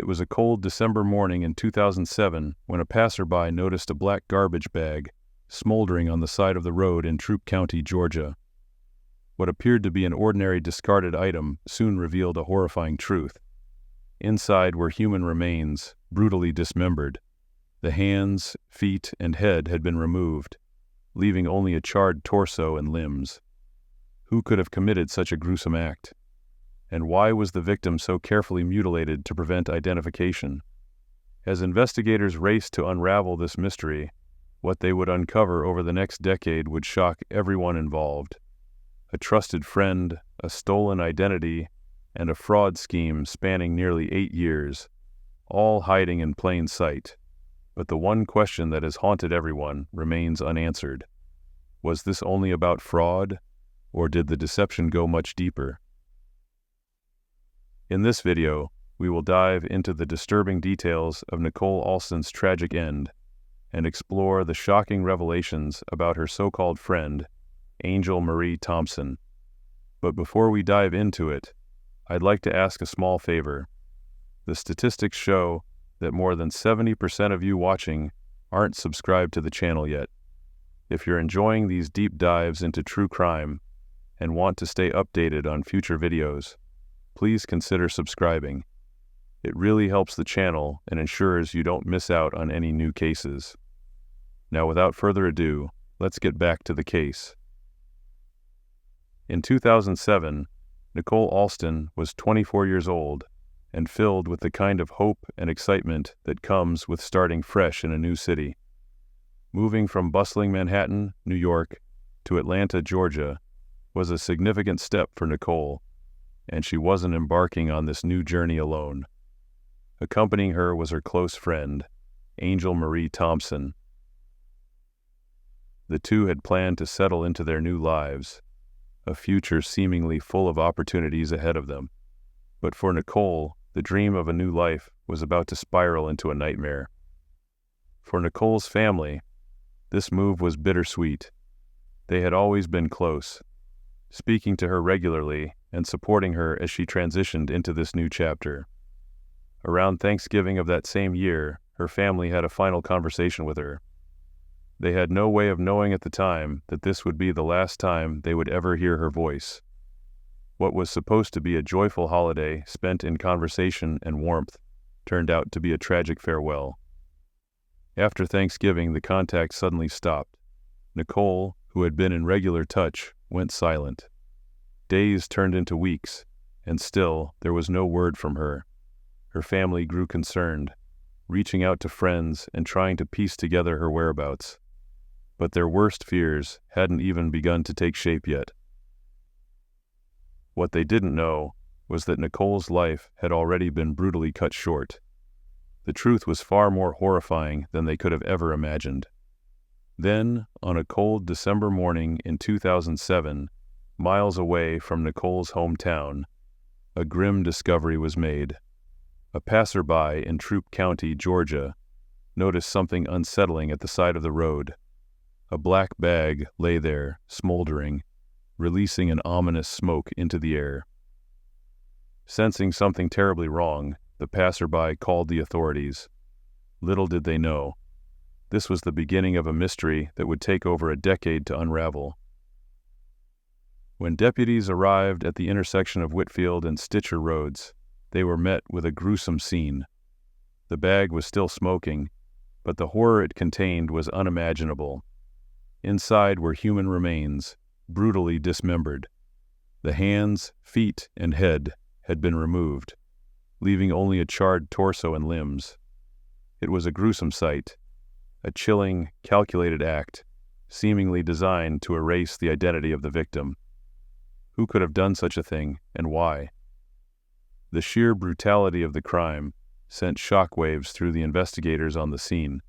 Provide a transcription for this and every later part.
It was a cold December morning in 2007 when a passerby noticed a black garbage bag smoldering on the side of the road in Troup County, Georgia. What appeared to be an ordinary discarded item soon revealed a horrifying truth. Inside were human remains, brutally dismembered. The hands, feet, and head had been removed, leaving only a charred torso and limbs. Who could have committed such a gruesome act? And why was the victim so carefully mutilated to prevent identification? As investigators raced to unravel this mystery, what they would uncover over the next decade would shock everyone involved. A trusted friend, a stolen identity, and a fraud scheme spanning nearly 8 years, all hiding in plain sight. But the one question that has haunted everyone remains unanswered. Was this only about fraud, or did the deception go much deeper? In this video, we will dive into the disturbing details of Nicole Alston's tragic end and explore the shocking revelations about her so-called friend, Angel Marie Thompson. But before we dive into it, I'd like to ask a small favor. The statistics show that more than 70% of you watching aren't subscribed to the channel yet. If you're enjoying these deep dives into true crime and want to stay updated on future videos, please consider subscribing. It really helps the channel and ensures you don't miss out on any new cases. Now, without further ado, let's get back to the case. In 2007, Nicole Alston was 24 years old and filled with the kind of hope and excitement that comes with starting fresh in a new city. Moving from bustling Manhattan, New York, to Atlanta, Georgia, was a significant step for Nicole, and she wasn't embarking on this new journey alone. Accompanying her was her close friend, Angel Marie Thompson. The two had planned to settle into their new lives, a future seemingly full of opportunities ahead of them. But for Nicole, the dream of a new life was about to spiral into a nightmare. For Nicole's family, this move was bittersweet. They had always been close, speaking to her regularly and supporting her as she transitioned into this new chapter. Around Thanksgiving of that same year, her family had a final conversation with her. They had no way of knowing at the time that this would be the last time they would ever hear her voice. What was supposed to be a joyful holiday spent in conversation and warmth turned out to be a tragic farewell. After Thanksgiving, the contact suddenly stopped. Nicole, who had been in regular touch, went silent. Days turned into weeks, and still there was no word from her. Her family grew concerned, reaching out to friends and trying to piece together her whereabouts. But their worst fears hadn't even begun to take shape yet. What they didn't know was that Nicole's life had already been brutally cut short. The truth was far more horrifying than they could have ever imagined. Then, on a cold December morning in 2007, miles away from Nicole's hometown, a grim discovery was made. A passerby in Troup County, Georgia, noticed something unsettling at the side of the road. A black bag lay there, smoldering, releasing an ominous smoke into the air. Sensing something terribly wrong, the passerby called the authorities. Little did they know, this was the beginning of a mystery that would take over a decade to unravel. When deputies arrived at the intersection of Whitfield and Stitcher Roads, they were met with a gruesome scene. The bag was still smoking, but the horror it contained was unimaginable. Inside were human remains, brutally dismembered. The hands, feet, and head had been removed, leaving only a charred torso and limbs. It was a gruesome sight, a chilling, calculated act, seemingly designed to erase the identity of the victim. Who could have done such a thing, and why? The sheer brutality of the crime sent shockwaves through the investigators on the scene.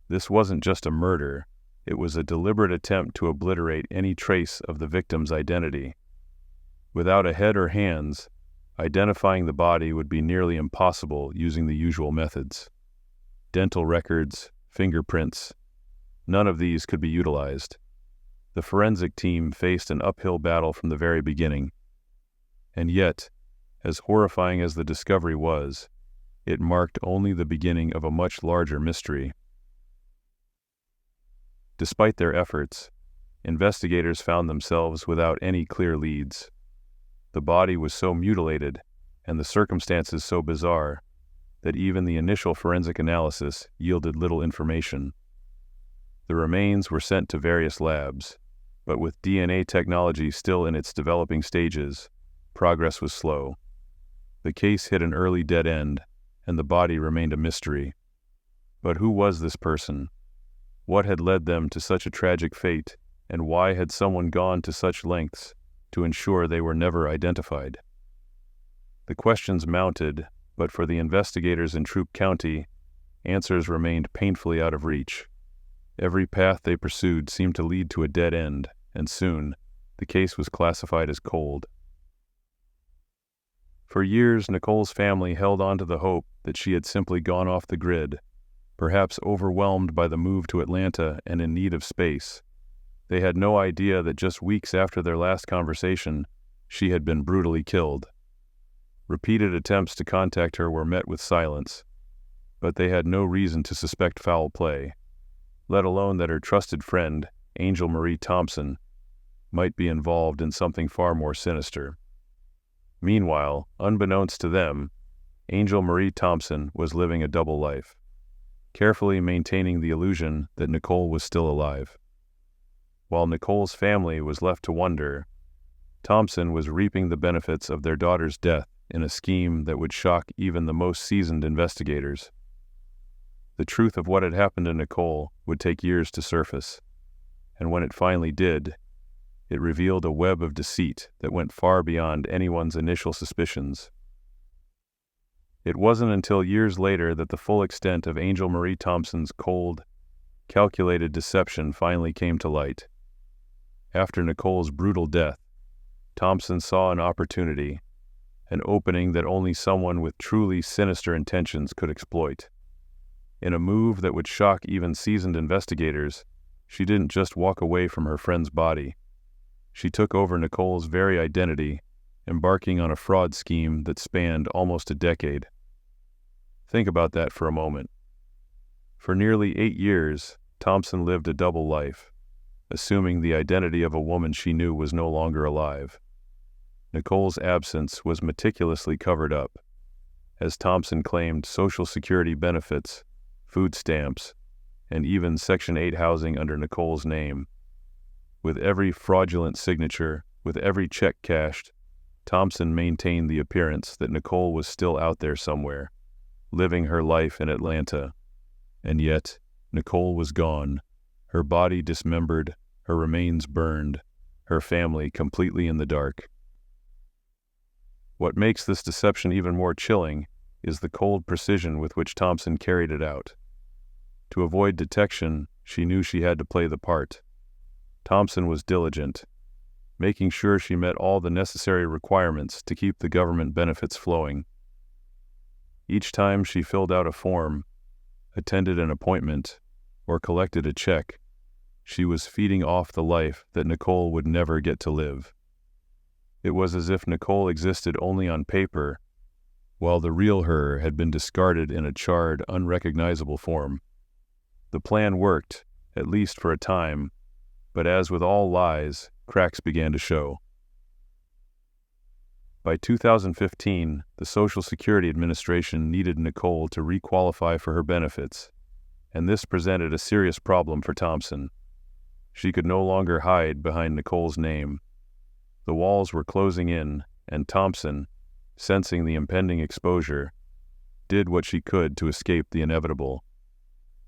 This wasn't just a murder, it was a deliberate attempt to obliterate any trace of the victim's identity. Without a head or hands, identifying the body would be nearly impossible using the usual methods. Dental records, fingerprints, none of these could be utilized. The forensic team faced an uphill battle from the very beginning. And yet, as horrifying as the discovery was, it marked only the beginning of a much larger mystery. Despite their efforts, investigators found themselves without any clear leads. The body was so mutilated, and the circumstances so bizarre, that even the initial forensic analysis yielded little information. The remains were sent to various labs, but with DNA technology still in its developing stages, progress was slow. The case hit an early dead end, and the body remained a mystery. But who was this person? What had led them to such a tragic fate, and why had someone gone to such lengths to ensure they were never identified? The questions mounted, but for the investigators in Troup County, answers remained painfully out of reach. Every path they pursued seemed to lead to a dead end, and soon, the case was classified as cold. For years, Nicole's family held on to the hope that she had simply gone off the grid, perhaps overwhelmed by the move to Atlanta and in need of space. They had no idea that just weeks after their last conversation, she had been brutally killed. Repeated attempts to contact her were met with silence, but they had no reason to suspect foul play, let alone that her trusted friend, Angel Marie Thompson, might be involved in something far more sinister. Meanwhile, unbeknownst to them, Angel Marie Thompson was living a double life, carefully maintaining the illusion that Nicole was still alive. While Nicole's family was left to wonder, Thompson was reaping the benefits of their daughter's death in a scheme that would shock even the most seasoned investigators. The truth of what had happened to Nicole would take years to surface, and when it finally did, it revealed a web of deceit that went far beyond anyone's initial suspicions. It wasn't until years later that the full extent of Angel Marie Thompson's cold, calculated deception finally came to light. After Nicole's brutal death, Thompson saw an opportunity, an opening that only someone with truly sinister intentions could exploit. In a move that would shock even seasoned investigators, she didn't just walk away from her friend's body. She took over Nicole's very identity, embarking on a fraud scheme that spanned almost a decade. Think about that for a moment. For nearly 8 years, Thompson lived a double life, assuming the identity of a woman she knew was no longer alive. Nicole's absence was meticulously covered up, as Thompson claimed Social Security benefits, food stamps, and even Section 8 housing under Nicole's name. With every fraudulent signature, with every check cashed, Thompson maintained the appearance that Nicole was still out there somewhere, living her life in Atlanta. And yet, Nicole was gone, her body dismembered, her remains burned, her family completely in the dark. What makes this deception even more chilling is the cold precision with which Thompson carried it out. To avoid detection, she knew she had to play the part. Thompson was diligent, making sure she met all the necessary requirements to keep the government benefits flowing. Each time she filled out a form, attended an appointment, or collected a check, she was feeding off the life that Nicole would never get to live. It was as if Nicole existed only on paper, while the real her had been discarded in a charred, unrecognizable form. The plan worked, at least for a time, but as with all lies, cracks began to show. By 2015, the Social Security Administration needed Nicole to requalify for her benefits, and this presented a serious problem for Thompson. She could no longer hide behind Nicole's name. The walls were closing in, and Thompson, sensing the impending exposure, did what she could to escape the inevitable.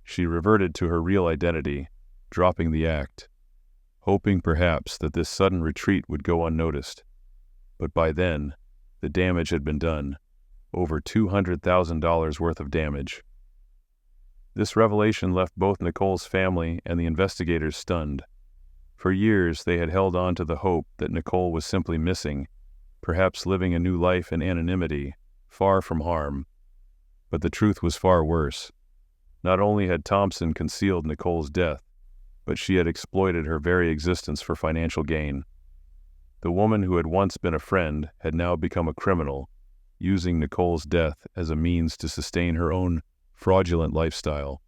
She reverted to her real identity, dropping the act, hoping perhaps that this sudden retreat would go unnoticed. But by then, the damage had been done, over $200,000 worth of damage. This revelation left both Nicole's family and the investigators stunned. For years, they had held on to the hope that Nicole was simply missing, perhaps living a new life in anonymity, far from harm. But the truth was far worse. Not only had Thompson concealed Nicole's death, but she had exploited her very existence for financial gain. The woman who had once been a friend had now become a criminal, using Nicole's death as a means to sustain her own fraudulent lifestyle.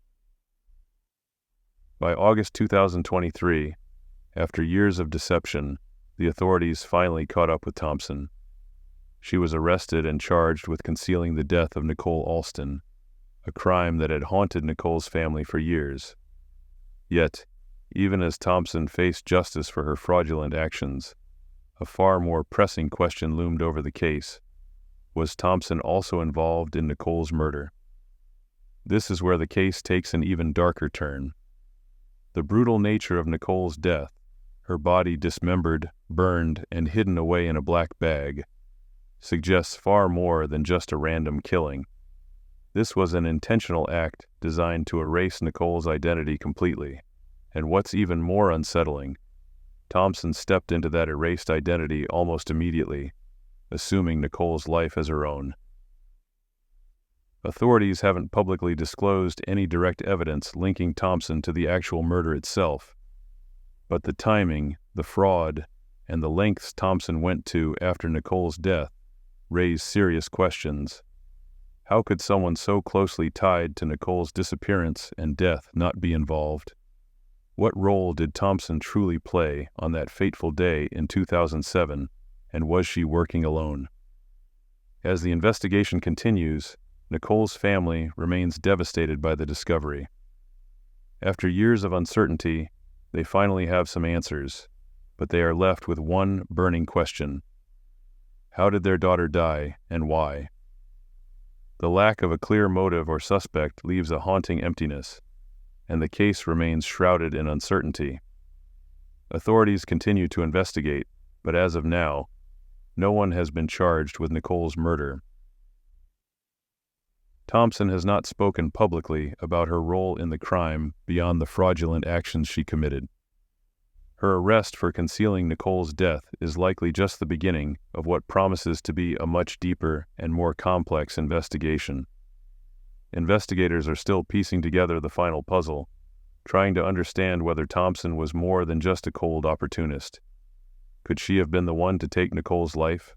By August 2023, after years of deception, the authorities finally caught up with Thompson. She was arrested and charged with concealing the death of Nicole Alston, a crime that had haunted Nicole's family for years. Yet, even as Thompson faced justice for her fraudulent actions, a far more pressing question loomed over the case. Was Thompson also involved in Nicole's murder? This is where the case takes an even darker turn. The brutal nature of Nicole's death, her body dismembered, burned, and hidden away in a black bag, suggests far more than just a random killing. This was an intentional act designed to erase Nicole's identity completely. And what's even more unsettling, Thompson stepped into that erased identity almost immediately, assuming Nicole's life as her own. Authorities haven't publicly disclosed any direct evidence linking Thompson to the actual murder itself, but the timing, the fraud, and the lengths Thompson went to after Nicole's death raise serious questions. How could someone so closely tied to Nicole's disappearance and death not be involved? What role did Thompson truly play on that fateful day in 2007, and was she working alone? As the investigation continues, Nicole's family remains devastated by the discovery. After years of uncertainty, they finally have some answers, but they are left with one burning question. How did their daughter die, and why? The lack of a clear motive or suspect leaves a haunting emptiness, and the case remains shrouded in uncertainty. Authorities continue to investigate, but as of now, no one has been charged with Nicole's murder. Thompson has not spoken publicly about her role in the crime beyond the fraudulent actions she committed. Her arrest for concealing Nicole's death is likely just the beginning of what promises to be a much deeper and more complex investigation. Investigators are still piecing together the final puzzle, trying to understand whether Thompson was more than just a cold opportunist. Could she have been the one to take Nicole's life?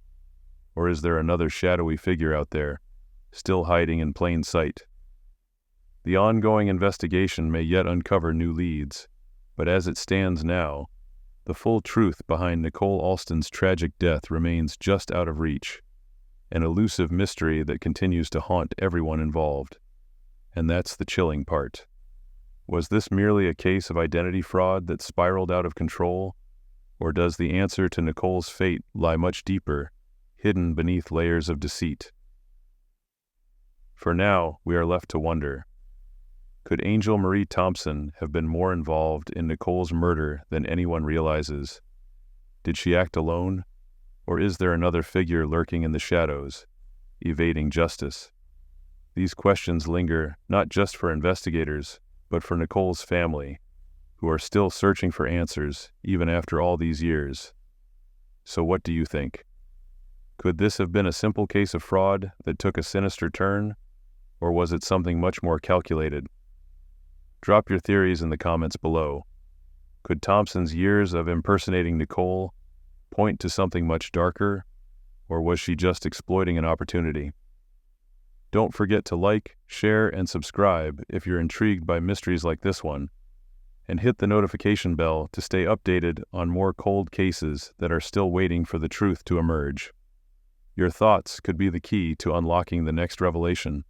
Or is there another shadowy figure out there, still hiding in plain sight? The ongoing investigation may yet uncover new leads, but as it stands now, the full truth behind Nicole Alston's tragic death remains just out of reach, an elusive mystery that continues to haunt everyone involved. And that's the chilling part. Was this merely a case of identity fraud that spiraled out of control, or does the answer to Nicole's fate lie much deeper, hidden beneath layers of deceit? For now, we are left to wonder. Could Angel Marie Thompson have been more involved in Nicole's murder than anyone realizes? Did she act alone, or is there another figure lurking in the shadows, evading justice? These questions linger not just for investigators, but for Nicole's family, who are still searching for answers even after all these years. So what do you think? Could this have been a simple case of fraud that took a sinister turn, or was it something much more calculated? Drop your theories in the comments below. Could Thompson's years of impersonating Nicole point to something much darker, or was she just exploiting an opportunity? Don't forget to like, share, and subscribe if you're intrigued by mysteries like this one, and hit the notification bell to stay updated on more cold cases that are still waiting for the truth to emerge. Your thoughts could be the key to unlocking the next revelation.